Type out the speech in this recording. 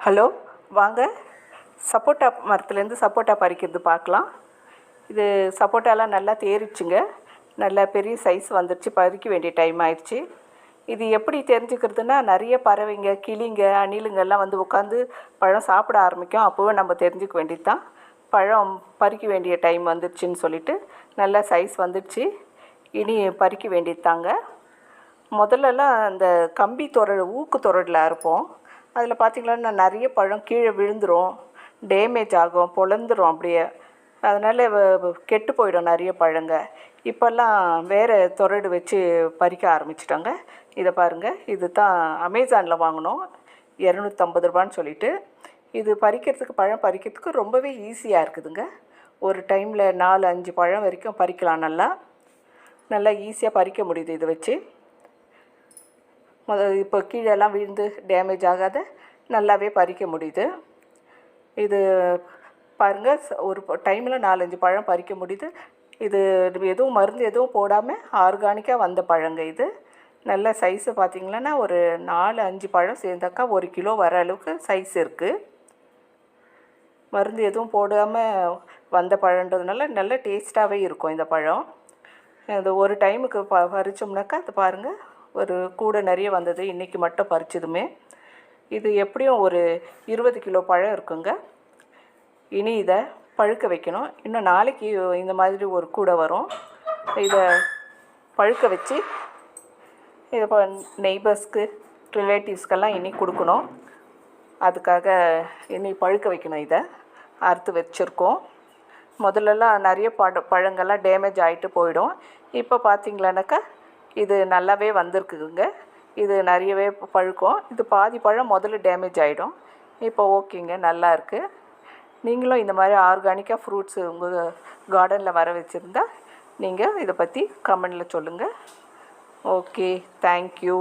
Hello, வாங்க. சப்போட்டா மரத்துலேருந்து சப்போட்டா பறிக்கிறது பார்க்கலாம். இது சப்போட்டாலாம் நல்லா தேறிச்சுங்க. நல்லா பெரிய சைஸ் வந்துடுச்சு. பறிக்க வேண்டிய டைம் ஆயிடுச்சு. இது எப்படி தெரிஞ்சுக்கிறதுனா, நிறைய பறவைங்க, கிளிங்க, அணிலுங்கெல்லாம் வந்து உட்காந்து பழம் சாப்பிட ஆரம்பிக்கும். அப்போவே நம்ம தெரிஞ்சுக்க வேண்டியது தான் பழம் பறிக்க வேண்டிய டைம் வந்துடுச்சுன்னு சொல்லிட்டு. நல்லா சைஸ் வந்துடுச்சு. இனி பறிக்க வேண்டியது தாங்க. முதல்லலாம் அந்த கம்பி தொரடு, ஊக்கு தொரடில் அறுப்போம். அதில் பார்த்திங்கன்னா நிறைய பழம் கீழே விழுந்துடும், டேமேஜ் ஆகும், பொழந்துரும் அப்படியே. அதனால் கெட்டு போயிடும் நிறைய பழங்க. இப்போல்லாம் வேறு தொரடு வச்சு பறிக்க ஆரம்பிச்சிட்டாங்க. இதை பாருங்கள், இது தான் அமேசானில் வாங்கினோம், 250 ரூபான்னு சொல்லிட்டு. இது பறிக்கிறதுக்கு, பழம் பறிக்கிறதுக்கு ரொம்பவே ஈஸியாக இருக்குதுங்க. ஒரு டைமில் 4-5 பழம் வரைக்கும் பறிக்கலாம். நல்லா ஈஸியாக பறிக்க முடியுது இதை வச்சு. இப்போ கீழெல்லாம் விழுந்து டேமேஜ் ஆகாத நல்லாவே பறிக்க முடியுது. இது பாருங்கள், ஒரு டைமில் 4-5 பழம் பறிக்க முடியுது. இது எதுவும் மருந்து எதுவும் போடாமல் ஆர்கானிக்காக வந்த பழங்க இது. நல்ல சைஸு பார்த்திங்கன்னா ஒரு 4-5 பழம் சேர்ந்தாக்கா 1 கிலோ வர அளவுக்கு சைஸ் இருக்குது. மருந்து எதுவும் போடாமல் வந்த பழன்றதுனால நல்ல டேஸ்ட்டாகவே இருக்கும் இந்த பழம். அது ஒரு டைமுக்கு பறித்தோம்னாக்கா அது பாருங்கள், ஒரு கூடை நிறைய வந்தது இன்றைக்கி மட்டும் பறிச்சதுமே. இது எப்படியும் ஒரு 20 கிலோ பழம் இருக்குங்க. இனி இதை பழுக்க வைக்கணும். இன்னும் நாளைக்கு இந்த மாதிரி ஒரு கூடை வரும். இதை பழுக்க வச்சு இதை நெய்பர்ஸ்க்கு, ரிலேட்டிவ்ஸ்க்கெல்லாம் இனி கொடுக்கணும். அதுக்காக இனி பழுக்க வைக்கணும். இதை அறுத்து வச்சுருக்கோம். முதல்லலாம் நிறைய பழங்கள்லாம் டேமேஜ் ஆகிட்டு போயிடும். இப்போ பார்த்திங்களானாக்கா இது நல்லாவே வந்திருக்குதுங்க. இது நிறையவே பழுக்கும். இது பாதி பழம் முதல்ல டேமேஜ் ஆகிடும். இப்போ ஓகேங்க, நல்லா இருக்குது. நீங்களும் இந்த மாதிரி ஆர்கானிக்காக ஃப்ரூட்ஸு உங்கள் கார்டனில் வர வச்சுருந்தா நீங்கள் இதை பற்றி கமெண்டில் சொல்லுங்கள். Okay, thank you.